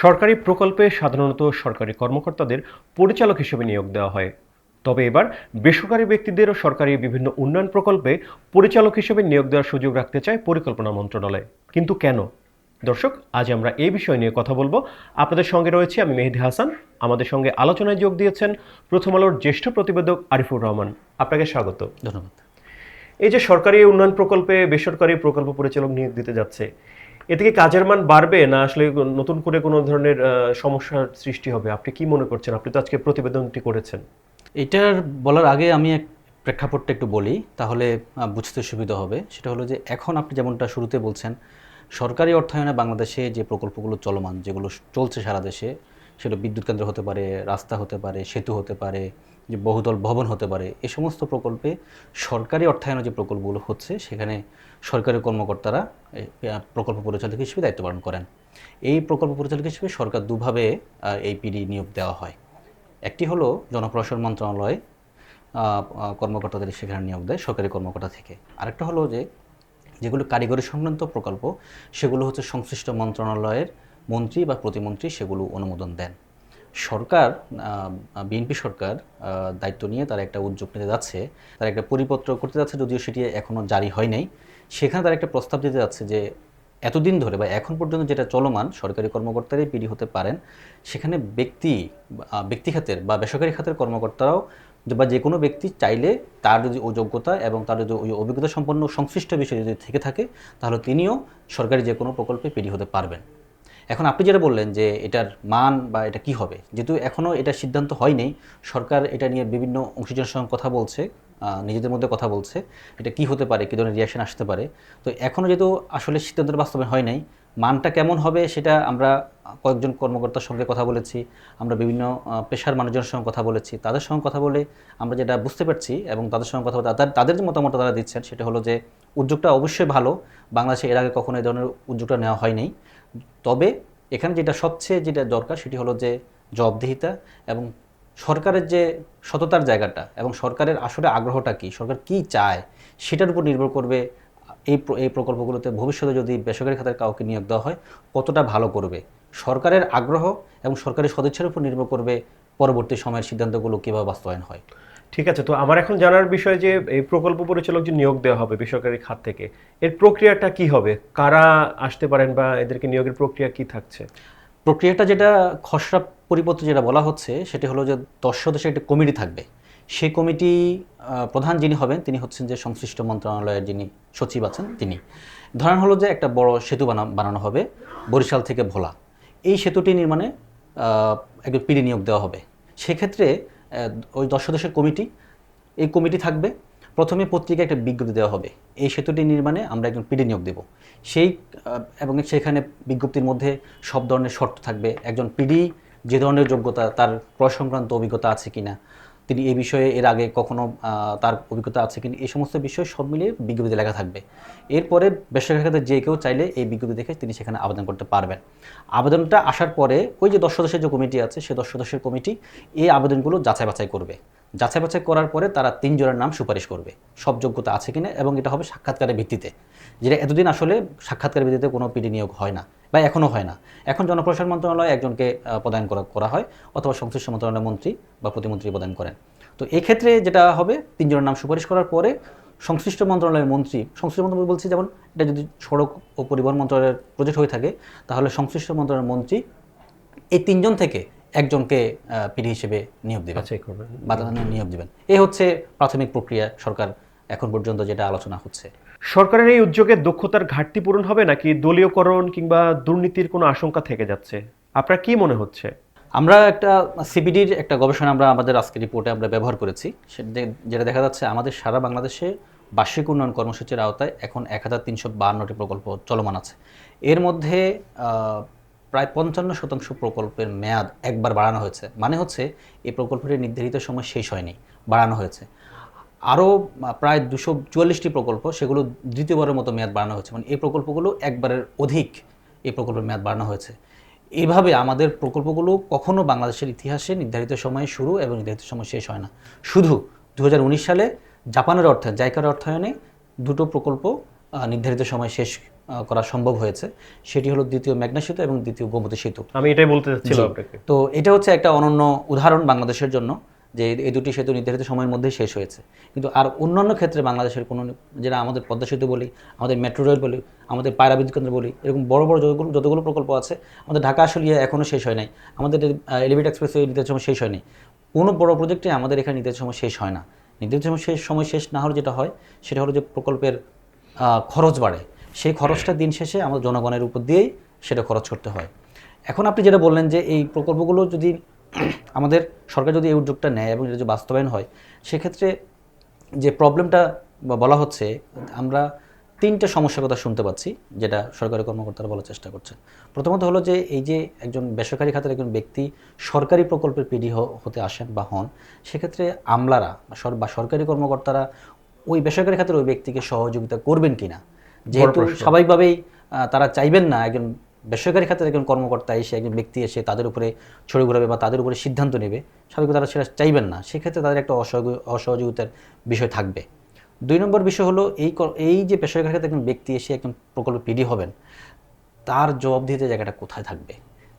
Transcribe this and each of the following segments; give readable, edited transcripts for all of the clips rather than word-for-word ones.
সরকারি প্রকল্পে সাধারণত সরকারি কর্মকর্তাদের পরিচালক হিসেবে নিয়োগ দেওয়া হয়। তবে এবার বেসরকারি ব্যক্তিদেরও সরকারি বিভিন্ন উন্নয়ন প্রকল্পে পরিচালক হিসেবে নিয়োগ দেওয়ার সুযোগ রাখতে চায় পরিকল্পনা মন্ত্রণালয়। কিন্তু কেন? দর্শক, আজ আমরা এই বিষয় নিয়ে কথা বলবো। আপনাদের সঙ্গে রয়েছে আমি মেহেদী হাসান। আমাদের সঙ্গে আলোচনায় যোগ দিয়েছেন প্রথম আলোর জ্যেষ্ঠ প্রতিবেদক আরিফুর রহমান। আপনাকে স্বাগত। ধন্যবাদ। এই যে সরকারি উন্নয়ন প্রকল্পে বেসরকারি প্রকল্প পরিচালক নিয়োগ দিতে যাচ্ছে, এতে কি কাজের মান বাড়বে, না আসলে নতুন করে কোনো ধরনের সমস্যার সৃষ্টি হবে? আপনি কি মনে করছেন? আপনি তো আজকে প্রতিবেদনটি করেছেন। এটার বলার আগে আমি এক প্রেক্ষাপটটা একটু বলি, তাহলে বুঝতে সুবিধা হবে। সেটা হলো যে এখন আপনি যেমনটা শুরুতে বলছেন, সরকারি অর্থায়নে বাংলাদেশে যে প্রকল্পগুলো চলমান, যেগুলো চলছে সারা দেশে, সেটা বিদ্যুৎ কেন্দ্র হতে পারে, রাস্তা হতে পারে, সেতু হতে পারে, যে বহুতল ভবন হতে পারে, এই সমস্ত প্রকল্পে সরকারি অর্থায়নে যে প্রকল্পগুলো হচ্ছে সেখানে সরকারি কর্মকর্তারা প্রকল্প পরিচালক হিসেবে দায়িত্ব পালন করেন। এই প্রকল্প পরিচালক হিসেবে সরকার দুভাবে এই পিডি নিয়োগ দেওয়া হয়। একটি হলো জনপ্রশাসন মন্ত্রণালয় কর্মকর্তাদের সেখানে নিয়োগ দেয় সরকারি কর্মকর্তা থেকে। আরেকটা হলো যে যেগুলো কারিগরি সংক্রান্ত প্রকল্প, সেগুলো হচ্ছে সংশ্লিষ্ট মন্ত্রণালয়ের মন্ত্রী বা প্রতিমন্ত্রী সেগুলো অনুমোদন দেন। সরকার, বিএনপি সরকার দায়িত্ব নিয়ে তারা একটা উদ্যোগ নিতে যাচ্ছে, তারা একটা পরিপত্র করতে যাচ্ছে, যদিও সেটি এখনও জারি হয় নাই। সেখানে তারা একটা প্রস্তাব দিতে যাচ্ছে যে এতদিন ধরে বা এখন পর্যন্ত যেটা চলমান সরকারি কর্মকর্তারাই পিডি হতে পারেন, সেখানে ব্যক্তি খাতের বা বেসরকারি খাতের কর্মকর্তারাও বা যে কোনো ব্যক্তি চাইলে তার যদি যোগ্যতা এবং তার যদি ওই অভিজ্ঞতা সম্পন্ন সংশ্লিষ্ট বিষয় যদি থেকে থাকে, তাহলে তিনিও সরকারি যে কোনো প্রকল্পে পিডি হতে পারবেন। এখন আপনি যেটা বললেন যে এটার মান বা এটা কি হবে, যেহেতু এখনও এটা সিদ্ধান্ত হয়নি, সরকার এটা নিয়ে বিভিন্ন অংশীজনের সঙ্গে কথা বলছে, নিজেদের মধ্যে কথা বলছে, এটা কি হতে পারে, কী ধরনের রিয়াকশন আসতে পারে। তো এখনও যেহেতু আসলে সিদ্ধান্তের বাস্তবায়ন হয় নাই, মানটা কেমন হবে সেটা আমরা কয়েকজন কর্মকর্তার সঙ্গে কথা বলেছি, আমরা বিভিন্ন পেশার মানুষজনের সঙ্গে কথা বলেছি, তাদের সঙ্গে কথা বলে আমরা যেটা বুঝতে পারছি এবং তাদের সঙ্গে কথা বলে তাদের যে মতামত তারা দিচ্ছেন সেটা হলো যে উদ্যোগটা অবশ্যই ভালো। বাংলাদেশে এর আগে কখনো এই ধরনের উদ্যোগটা নেওয়া হয়নি। তবে এখানে যেটা দরকার সেটি হলো যে জবাবদিহিতা এবং সরকারের যে সততার জায়গাটা এবং সরকারের আসলে আগ্রহটা কী, সরকার কী চায়, সেটার উপর নির্ভর করবে এই প্রকল্পগুলোতে ভবিষ্যতে যদি বেসরকারি খাতের কাউকে নিয়োগ দেওয়া হয় কতটা ভালো করবে। সরকারের আগ্রহ এবং সরকারি সদিচ্ছার উপর নির্ভর করবে পরবর্তী সময়ের সিদ্ধান্তগুলো কীভাবে বাস্তবায়ন হয়। ঠিক আছে, তো আমার এখন জানার বিষয় যে এই প্রকল্প পরিচালক যে নিয়োগ দেওয়া হবে বেসরকারি খাত থেকে, এর প্রক্রিয়াটা কি হবে? কারা আসতে পারেন বা এদেরকে নিয়োগের প্রক্রিয়া কি থাকছে? প্রক্রিয়াটা যেটা খসড়া পরিপত্র যেটা বলা হচ্ছে সেটি হলো যে 10 সদস্যের একটা কমিটি থাকবে। সেই কমিটি প্রধান যিনি হবেন তিনি হচ্ছেন যে সংশ্লিষ্ট মন্ত্রণালয়ের যিনি সচিব আছেন তিনি। ধরেন হলো যে একটা বড় সেতু বানানো হবে বরিশাল থেকে ভোলা। এই সেতুটি নির্মাণে একজন পিডি নিয়োগ দেওয়া হবে। সেক্ষেত্রে ওই 10 সদস্যের এই কমিটি থাকবে। প্রথমে পত্রিকায় একটা বিজ্ঞপ্তি দেওয়া হবে, এই সেতুটি নির্মাণে আমরা একজন পিডি নিয়োগ দেব। এবং সেখানে বিজ্ঞপ্তির মধ্যে সব ধরনের শর্ত থাকবে। একজন পিডি যে ধরনের যোগ্যতা, তার ক্রয় সংক্রান্ত অভিজ্ঞতা আছে কিনা, তিনি এই বিষয়ে এর আগে কখনো তার অভিজ্ঞতা আছে কিনা, এই সমস্ত বিষয় সব মিলিয়ে বিজ্ঞপ্তিতে লেখা থাকবে। এরপরে বেসরকারি খাতে যে কেউ চাইলে এই বিজ্ঞপ্তি দেখে তিনি সেখানে আবেদন করতে পারবেন। আবেদনটা আসার পরে ওই যে 10 সদস্যের যে কমিটি আছে সেই 10 সদস্যের কমিটি এই আবেদনগুলো যাচাই বাছাই করবে। যাচাই বাছাই করার পরে তারা 3 জনের নাম সুপারিশ করবে, সব যোগ্যতা আছে কিনা, এবং এটা হবে সাক্ষাৎকারের ভিত্তিতে, যেটা এতদিন আসলে সাক্ষাৎকারের ভিত্তিতে কোনো পিডি নিয়োগ হয় না বা এখনও হয় না। এখন জনপ্রশাসন মন্ত্রণালয় একজনকে প্রদান করা হয়, অথবা সংশ্লিষ্ট মন্ত্রণালয়ের মন্ত্রী বা প্রতিমন্ত্রী প্রদান করেন। তো এক্ষেত্রে যেটা হবে, 3 জনের নাম সুপারিশ করার পরে সংশ্লিষ্ট মন্ত্রণালয়ের মন্ত্রী, সংশ্লিষ্ট মন্ত্রণালয় বলছি যেমন এটা যদি সড়ক ও পরিবহন মন্ত্রণালয়ের প্রজেক্ট হয়ে থাকে, তাহলে সংশ্লিষ্ট মন্ত্রণালয়ের মন্ত্রী এই 3 জন থেকে একজনকে পিডি হিসেবে নিয়োগ দেবেন, নিয়োগ দেবেন। এই হচ্ছে প্রাথমিক প্রক্রিয়া সরকার এখন পর্যন্ত যেটা আলোচনা হচ্ছে। সরকারের এই উদ্যোগে দক্ষতার ঘাটতি পূরণ হবে, নাকি দলীয়করণ কিংবা দুর্নীতির কোনো আশঙ্কা থেকে যাচ্ছে? আপনার কি মনে হচ্ছে? আমরা একটা সিবিডির একটা গবেষণা আমরা আমাদের আজকের রিপোর্টে আমরা ব্যবহার করেছি, যেটা দেখা যাচ্ছে আমাদের সারা বাংলাদেশে বার্ষিক উন্নয়ন কর্মসূচির আওতায় এখন 1352টি প্রকল্প চলমান আছে। এর মধ্যে প্রায় 55% প্রকল্পের মেয়াদ একবার বাড়ানো হয়েছে, মানে হচ্ছে এই প্রকল্পটি নির্ধারিত সময় শেষ হয়নি, বাড়ানো হয়েছে। আরও প্রায় 244টি প্রকল্প সেগুলো দ্বিতীয়বারের মতো মেয়াদ বাড়ানো হয়েছে, মানে এই প্রকল্পগুলো একবারের অধিক এই প্রকল্পের মেয়াদ বাড়ানো হয়েছে। এইভাবে আমাদের প্রকল্পগুলো কখনো বাংলাদেশের ইতিহাসে নির্ধারিত সময়ে শুরু এবং নির্ধারিত সময় শেষ হয় না। শুধু 2019 সালে জাপানের জাইকার অর্থায়নে 2টো প্রকল্প নির্ধারিত সময় শেষ করা সম্ভব হয়েছে, সেটি হলো দ্বিতীয় মেঘনা সেতু এবং দ্বিতীয় গোমতী সেতু। আমি এটাই বলতে চাচ্ছিলাম জি। আপনাকে। তো এটা হচ্ছে একটা অনন্য উদাহরণ বাংলাদেশের জন্য, যে এই দুটি সেতু নির্ধারিত সময়ের মধ্যেই শেষ হয়েছে। কিন্তু আর অন্যান্য ক্ষেত্রে বাংলাদেশের কোনো, যেটা আমাদের পদ্মা সেতু বলি, আমাদের মেট্রো রেল বলি, আমাদের পায়রা বিদ্যুৎ কেন্দ্র বলি, এরকম বড় বড় যতগুলো প্রকল্প আছে, আমাদের ঢাকা আশুলিয়া এখনও শেষ হয় নাই, আমাদের এলিভেটেড এক্সপ্রেসওয়ে নির্ধারিত সময় শেষ হয়নি। কোনো বড় প্রজেক্টে আমাদের এখানে নির্ধারিত সময় শেষ হয় না। নির্ধারিত সময় শেষ না হলে যেটা হয়, সেটা হলো যে প্রকল্পের খরচ বাড়ে। সেই খরচটা দিন শেষে আমাদের জনগণের উপর দিয়েই সেটা খরচ করতে হয়। এখন আপনি যেটা বললেন যে এই প্রকল্পগুলো যদি আমাদের সরকার যদি এই উদ্যোগটা নেয় এবং এটা যদি বাস্তবায়ন হয়, সেক্ষেত্রে যে প্রবলেমটা বলা হচ্ছে, আমরা তিনটে সমস্যার কথা শুনতে পাচ্ছি, যেটা সরকারি কর্মকর্তারা বলার চেষ্টা করছেন। প্রথমত হলো যে এই যে একজন বেসরকারি খাতের একজন ব্যক্তি সরকারি প্রকল্পের পিডি হতে আসেন বা হন, সেক্ষেত্রে আমলারা বা সরকারি কর্মকর্তারা ওই বেসরকারি খাতের ওই ব্যক্তিকে সহযোগিতা করবেন কিনা, যেহেতু প্রশ্ন। স্বাভাবিকভাবেই তারা চাইবেন না একজন বেসরকারি খাতের একজন কর্মকর্তা এসে, একজন ব্যক্তি এসে তাদের উপরে ছড়ে ঘুরাবে বা তাদের উপরে সিদ্ধান্ত নেবে, স্বাভাবিক তারা সেটা চাইবেন না। সেক্ষেত্রে তাদের একটা অসহযোগিতার বিষয় থাকবে। 2 নম্বর বিষয় হলো এই যে বেসরকারি খাতে একজন ব্যক্তি এসে একজন প্রকল্প পিডি হবেন, তার জবাবদিহিতে জায়গাটা কোথায় থাকবে?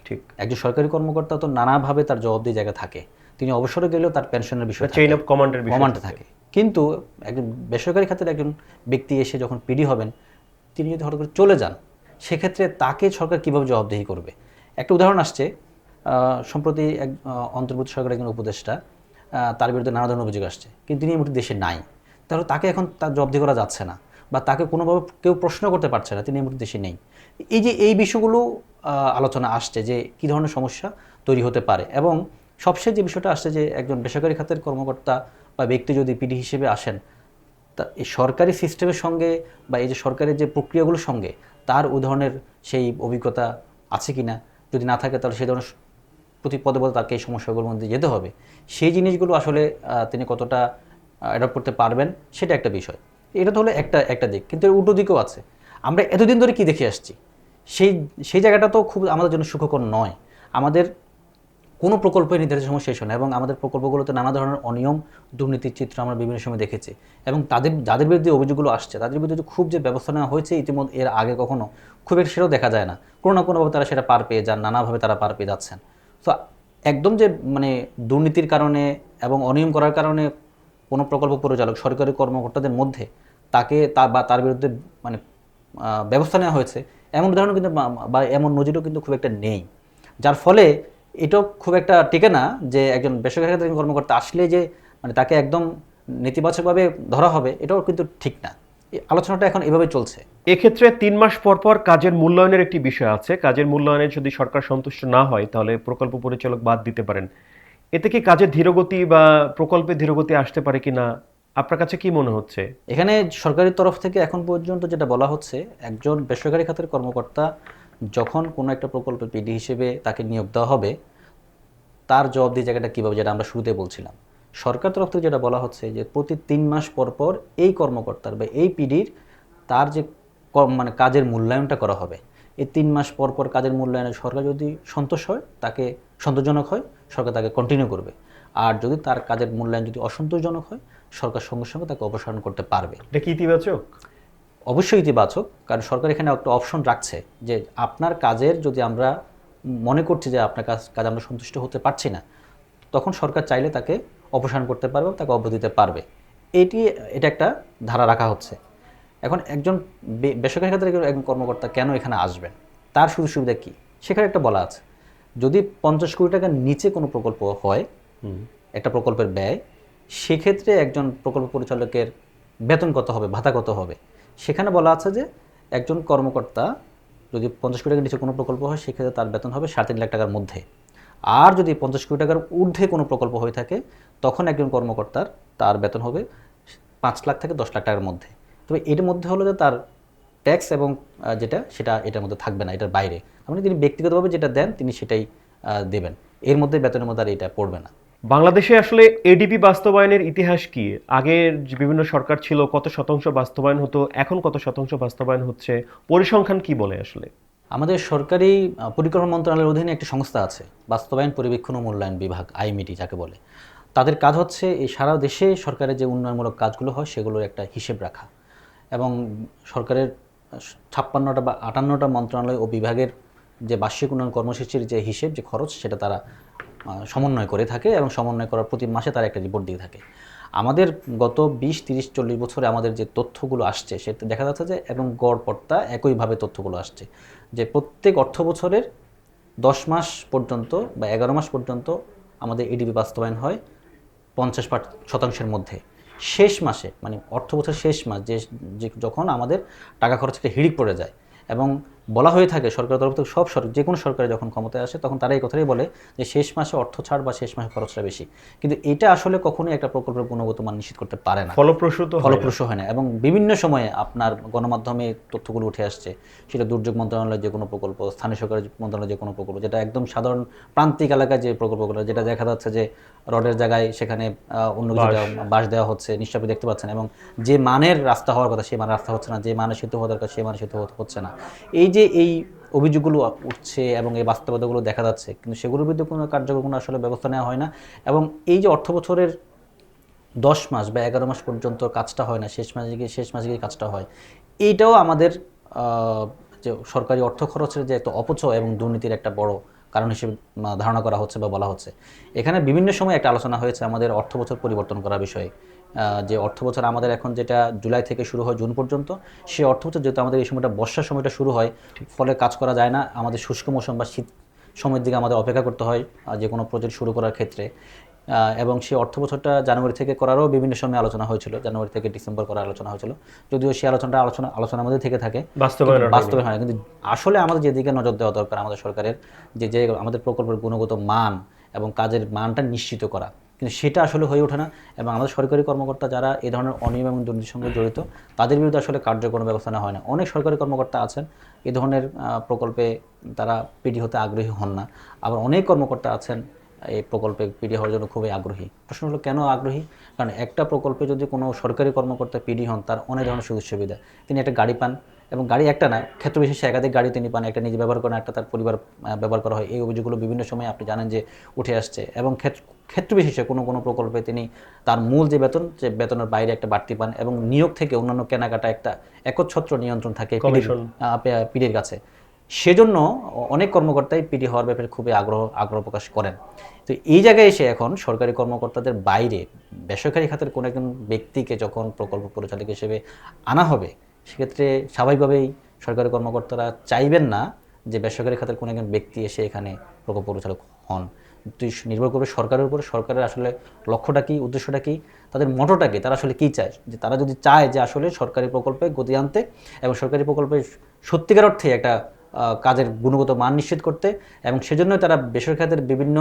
ঠিক। একজন সরকারি কর্মকর্তা তো নানাভাবে তার জবাবদিহি জায়গা থাকে, তিনি অবসরে গেলেও তার পেনশনের বিষয় চেইন অফ কমান্ডের বিষয় কমান্ড থাকে। কিন্তু একজন বেসরকারি খাতের একজন ব্যক্তি এসে যখন পিডি হবেন, তিনি যদি হঠাৎ করে চলে যান, সেক্ষেত্রে তাকে সরকার কীভাবে জবাবদিহি করবে? একটা উদাহরণ আসছে, সম্প্রতি এক অন্তর্বর্তী সরকারের একজন উপদেষ্টা, তার বিরুদ্ধে নানা ধরনের অভিযোগ আসছে, কিন্তু তিনি এই মুহূর্তে দেশে নাই। তাহলে তাকে এখন তার জবাবদিহি করা যাচ্ছে না, বা তাকে কোনোভাবে কেউ প্রশ্ন করতে পারছে না, তিনি এই মুহূর্তে দেশে নেই। এই যে এই বিষয়গুলো আলোচনা আসছে যে কী ধরনের সমস্যা তৈরি হতে পারে। এবং সবশেষ যে বিষয়টা আসছে যে একজন বেসরকারি খাতের কর্মকর্তা বা ব্যক্তি যদি পিডি হিসেবে আসেন, তা এই সরকারি সিস্টেমের সঙ্গে বা এই যে সরকারের যে প্রক্রিয়াগুলোর সঙ্গে তার উদাহরণের সেই অভিজ্ঞতা আছে কি না, যদি না থাকে তাহলে সেই ধরনের প্রতি পদে পদে তাকে এই সমস্যাগুলোর মধ্যে যেতে হবে। সেই জিনিসগুলো আসলে তিনি কতটা অ্যাডপ্ট করতে পারবেন, সেটা একটা বিষয়। এটা তো হলো একটা দিক, কিন্তু এর উল্টো দিকও আছে। আমরা এতদিন ধরে কি দেখে আসছি, সেই সেই জায়গাটা তো খুব আমাদের জন্য সুখকর নয়। আমাদের কোনো প্রকল্পের নির্ধারিত সময় শেষ হয় না, এবং আমাদের প্রকল্পগুলোতে নানা ধরনের অনিয়ম, দুর্নীতির চিত্র আমরা বিভিন্ন সময় দেখেছি। এবং যাদের বিরুদ্ধে অভিযোগগুলো আসছে, তাদের বিরুদ্ধে খুব যে ব্যবস্থা নেওয়া হয়েছে ইতিমধ্যে এর আগে কখনো, খুব একটা সেটাও দেখা যায় না। কোনো না কোনোভাবে তারা সেটা পার পেয়ে যান, নানাভাবে তারা পার পেয়ে যাচ্ছেন। তো একদম যে মানে দুর্নীতির কারণে এবং অনিয়ম করার কারণে কোনো প্রকল্প পরিচালক, সরকারি কর্মকর্তাদের মধ্যে তাকে তার বিরুদ্ধে মানে ব্যবস্থা নেওয়া হয়েছে, এমন উদাহরণ কিন্তু বা এমন নজিরও কিন্তু খুব একটা নেই। যার ফলে এটাও খুব একটা টিকে না যে একজন বেসরকারি খাতের কর্মকর্তা আসলে যে মানে তাকে একদম নেতিবাচকভাবে ধরা হবে, এটাও কিন্তু ঠিক না। এই আলোচনাটা এখন এভাবে চলছে। এক্ষেত্রে 3 মাস পর পর কাজের মূল্যায়নের একটি বিষয় আছে। কাজের মূল্যায়নে যদি সরকার সন্তুষ্ট না হয়, তাহলে প্রকল্প পরিচালক বাদ দিতে পারেন। এতে কি কাজের ধীরগতি বা প্রকল্পের ধীরগতি আসতে পারে কিনা, আপনার কাছে কি মনে হচ্ছে? এখানে সরকারের তরফ থেকে এখন পর্যন্ত যেটা বলা হচ্ছে, একজন বেসরকারি খাতের কর্মকর্তা যখন কোনো একটা প্রকল্পের পিডি হিসেবে তাকে নিয়োগ দেওয়া হবে, তার জবাবদিহি জায়গাটা কীভাবে, যেটা আমরা শুরুতে বলছিলাম, সরকার তরফ থেকে যেটা বলা হচ্ছে যে প্রতি 3 মাস পর পর এই কর্মকর্তার বা এই পিডির তার যে মানে কাজের মূল্যায়নটা করা হবে। এই 3 মাস পর পর কাজের মূল্যায়নে সরকার যদি সন্তোষ হয়, তাকে সন্তোষজনক হয়, সরকার তাকে কন্টিনিউ করবে। আর যদি তার কাজের মূল্যায়ন যদি অসন্তোষজনক হয়, সরকার সঙ্গে সঙ্গে তাকে অপসারণ করতে পারবে। এটা কি ইতিবাচক? অবশ্যই ইতিবাচক, কারণ সরকার এখানে একটা অপশন রাখছে যে আপনার কাজের যদি আমরা মনে করছি যে আপনার কাজ আমরা সন্তুষ্ট হতে পারছি না, তখন সরকার চাইলে তাকে অপসারণ করতে পারবে, তাকে অব্যাহতি দিতে পারবে। এটা একটা ধারা রাখা হচ্ছে। এখন একজন বেসরকারি খাতের একজন কর্মকর্তা কেন এখানে আসবেন, তার সুযোগ সুবিধা কী, সেখানে একটা বলা আছে। যদি 50 কোটি টাকার নিচে কোনো প্রকল্প হয়, একটা প্রকল্পের ব্যয়, সেক্ষেত্রে একজন প্রকল্প পরিচালকের বেতন কত হবে, ভাতা কত হবে, সেখানে বলা আছে যে একজন কর্মকর্তা যদি 50 কোটি টাকার নিচে কোনো প্রকল্প হয়, সেক্ষেত্রে তার বেতন হবে 3.5 লাখ টাকার মধ্যে। আর যদি 50 কোটি টাকার ঊর্ধ্বে কোনো প্রকল্প হয়ে থাকে, তখন একজন কর্মকর্তার তার বেতন হবে 5 লাখ থেকে 10 লাখ টাকার মধ্যে। তবে এর মধ্যে হলো যে তার ট্যাক্স এবং সেটা এটার মধ্যে থাকবে না, এটার বাইরে। মানে তিনি ব্যক্তিগতভাবে যেটা দেন তিনি সেটাই দেবেন, এর মধ্যে বেতনের মধ্যে আর এটা পড়বে না। বাংলাদেশে আসলে এডিপি বাস্তবায়নের ইতিহাস কি? আগের যে বিভিন্ন সরকার ছিল, কত শতাংশ বাস্তবায়ন হতো, এখন কত শতাংশ বাস্তবায়ন হচ্ছে, পরিসংখ্যান কি বলে আসলে? আমাদের সরকারি পরিকল্পনা মন্ত্রণালয়ের অধীনে একটি সংস্থা আছে, বাস্তবায়ন পরিবীক্ষণ ও মূল্যায়ন বিভাগ, আইএমইটি যাকে বলে। তাদের কাজ হচ্ছে এই সারা দেশে সরকারের যে উন্নয়নমূলক কাজগুলো হয় সেগুলোর একটা হিসেব রাখা, এবং সরকারের 56টা বা 58টা মন্ত্রণালয় ও বিভাগের যে বার্ষিক উন্নয়ন কর্মসূচির যে হিসেব, যে খরচ, সেটা তারা সমন্বয় করে থাকে এবং সমন্বয় করার প্রতি মাসে তারা একটা রিপোর্ট দিয়ে থাকে। আমাদের গত 20, 30, 40 বছরে আমাদের যে তথ্যগুলো আসছে সেটা দেখা যাচ্ছে যে এবং গড় পড়তা একইভাবে তথ্যগুলো আসছে যে প্রত্যেক অর্থ বছরের 10 মাস পর্যন্ত বা 11 মাস পর্যন্ত আমাদের এডিপি বাস্তবায়ন হয় 50% মধ্যে। শেষ মাসে মানে অর্থ বছর শেষ মাস যখন আমাদের টাকা খরচটা হিড়িক পড়ে যায় এবং বলা হয়ে থাকে সরকারের তরফ থেকে, যে কোনো সরকারে যখন ক্ষমতায় আসে তখন তারা এই কথাই বলে যে শেষ মাসে অর্থ ছাড় বা শেষ মাসে খরচটা বেশি, কিন্তু এটা আসলে কখনোই একটা প্রকল্পের গুণগত মান নিশ্চিত করতে পারে না, ফলপ্রসূ তো হয় না। ফলপ্রসূ হয় না। এবং বিভিন্ন সময়ে আপনার গণমাধ্যমে তথ্যগুলো উঠে আসছে, সেটা দুর্যোগ মন্ত্রণালয়ের যে কোনো প্রকল্প, স্থানীয় সরকার মন্ত্রণালয়ের যে কোনো প্রকল্প, যেটা একদম সাধারণ প্রান্তিক এলাকায় যে প্রকল্পগুলো, যেটা দেখা যাচ্ছে যে রডের জায়গায় সেখানে অন্য কিছু বাঁশ দেওয়া হচ্ছে, নিশ্চয়ই আপনি দেখতে পাচ্ছেন, এবং যে মানের রাস্তা হওয়ার কথা সেই মানের রাস্তা হচ্ছে না, যে মানের সেতু হওয়ার দরকার সেই মানের সেতু হচ্ছে না। এই অভিযোগগুলো উঠছে এবং এই বাস্তবতাগুলো দেখা যাচ্ছে, কিন্তু সেগুলোর বিরুদ্ধে কোনো কার্যকর কোনো আসলে ব্যবস্থা নেওয়া হয় না। এবং এই যে অর্থ বছরের 10 মাস বা 11 মাস পর্যন্ত কাজটা হয় না, শেষ মাসে গিয়ে কাজটা হয়, এইটাও আমাদের যে সরকারি অর্থ খরচের যে একটা অপচয় এবং দুর্নীতির একটা বড় কারণ হিসেবে ধারণা করা হচ্ছে বা বলা হচ্ছে। এখানে বিভিন্ন সময় একটা আলোচনা হয়েছে আমাদের অর্থ বছর পরিবর্তন করার বিষয়ে, যে অর্থ বছর আমাদের এখন যেটা জুলাই থেকে শুরু হয় জুন পর্যন্ত, সেই অর্থ বছর যেহেতু আমাদের এই সময়টা বর্ষার সময়টা শুরু হয়, ফলে কাজ করা যায় না, আমাদের শুষ্ক মৌসুম বা শীত সময়ের দিকে আমাদের অপেক্ষা করতে হয় যে কোনো প্রজেক্ট শুরু করার ক্ষেত্রে। এবং সেই অর্থ বছরটা জানুয়ারি থেকে করারও বিভিন্ন সময় আলোচনা হয়েছিল, জানুয়ারি থেকে ডিসেম্বর করার আলোচনা হয়েছিল, যদিও সেই আলোচনার মধ্যে থেকে থাকে, বাস্তবে হয় না। কিন্তু আসলে আমাদের যেদিকে নজর দেওয়া দরকার আমাদের সরকারের, যে আমাদের প্রকল্পের গুণগত মান এবং কাজের মানটা নিশ্চিত করা, কিন্তু সেটা আসলে হয়ে ওঠে না। এবং আমাদের সরকারি কর্মকর্তা যারা এই ধরনের অনিয়ম এবং দুর্নীতির সঙ্গে জড়িত, তাদের বিরুদ্ধে আসলে কার্যকর ব্যবস্থা নেওয়া হয় না। অনেক সরকারি কর্মকর্তা আছেন এই ধরনের প্রকল্পে তারা পিডি হতে আগ্রহী হন না, আবার অনেক কর্মকর্তা আছেন এই প্রকল্পে পিডি হওয়ার জন্য খুবই আগ্রহী। প্রশ্ন হলো কেন আগ্রহী? কারণ একটা প্রকল্পে যদি কোনো সরকারি কর্মকর্তা পিডি হন, তার অনেক ধরনের সুযোগ সুবিধা, তিনি একটা গাড়ি পান, এবং গাড়ি একটা না, ক্ষেত্র বিশেষে একাধিক গাড়ি তিনি পান, একটা নিজে ব্যবহার করেন, একটা তার পরিবার ব্যবহার করা হয়। এই অভিযোগগুলো বিভিন্ন সময় আপনি জানেন যে উঠে আসছে, এবং ক্ষেত্র বিশেষে কোনো প্রকল্পে তিনি তার মূল যে বেতনের বাইরে একটা বাড়তি পান, এবং নিয়োগ থেকে অন্যান্য কেনাকাটা একটা একচ্ছত্র নিয়ন্ত্রণ থাকে পিডির কাছে। সেজন্য অনেক কর্মকর্তাই পিডি হওয়ার ব্যাপারে খুবই আগ্রহ প্রকাশ করেন। তো এই জায়গায় এসে এখন সরকারি কর্মকর্তাদের বাইরে বেসরকারি খাতের কোনো একজন ব্যক্তিকে যখন প্রকল্প পরিচালক হিসেবে আনা হবে, সেক্ষেত্রে স্বাভাবিকভাবেই সরকারি কর্মকর্তারা চাইবেন না যে বেসরকারি খাতের কোনো একজন ব্যক্তি এসে এখানে প্রকল্প পরিচালক হন। নির্ভর করবে সরকারের উপরে, সরকারের আসলে লক্ষ্যটা কী, উদ্দেশ্যটা কী, তাদের মোটোটা কী, তারা আসলে কী চায়। যে তারা যদি চায় যে আসলে সরকারি প্রকল্পে গতি আনতে এবং সরকারি প্রকল্পে সত্যিকার অর্থে একটা কাজের গুণগত মান নিশ্চিত করতে, এবং সেজন্যই তারা বেসরকারি খাতের বিভিন্ন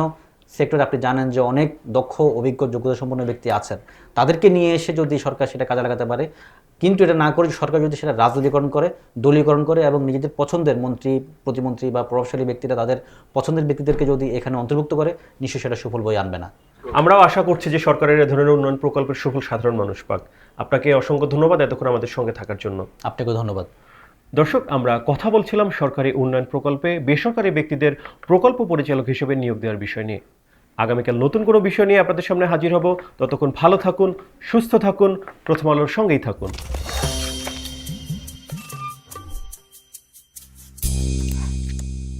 সেক্টরে, আপনি জানেন যে অনেক দক্ষ অভিজ্ঞ যোগ্যতা সম্পন্ন ব্যক্তি আছেন, তাদেরকে নিয়ে এসে যদি সরকার সেটা কাজে লাগাতে পারে। কিন্তু এটা না করে সরকার যদি সেটা রাজনীতিকরণ করে, দলীয়করণ করে, এবং নিজেদের পছন্দের মন্ত্রী, প্রতিমন্ত্রী বা প্রভাবশালী ব্যক্তিরা তাদের পছন্দের ব্যক্তিদেরকে যদি এখানে অন্তর্ভুক্ত করে, নিশ্চয়ই সেটা সুফল বয়ে আনবে না। আমরাও আশা করছি যে সরকারের এ ধরনের উন্নয়ন প্রকল্পের সুফল সাধারণ মানুষ পাক। আপনাকে অসংখ্য ধন্যবাদ এতক্ষণ আমাদের সঙ্গে থাকার জন্য। আপনাকেও ধন্যবাদ। দর্শক, আমরা কথা বলছিলাম সরকারি উন্নয়ন প্রকল্পে বেসরকারি ব্যক্তিদের প্রকল্প পরিচালক হিসেবে নিয়োগ দেওয়ার বিষয় নিয়ে। আগামীকাল নতুন কোনো বিষয় নিয়ে আপনাদের সামনে হাজির হব। ততক্ষণ ভালো থাকুন, সুস্থ থাকুন, প্রথম আলোর সঙ্গেই থাকুন।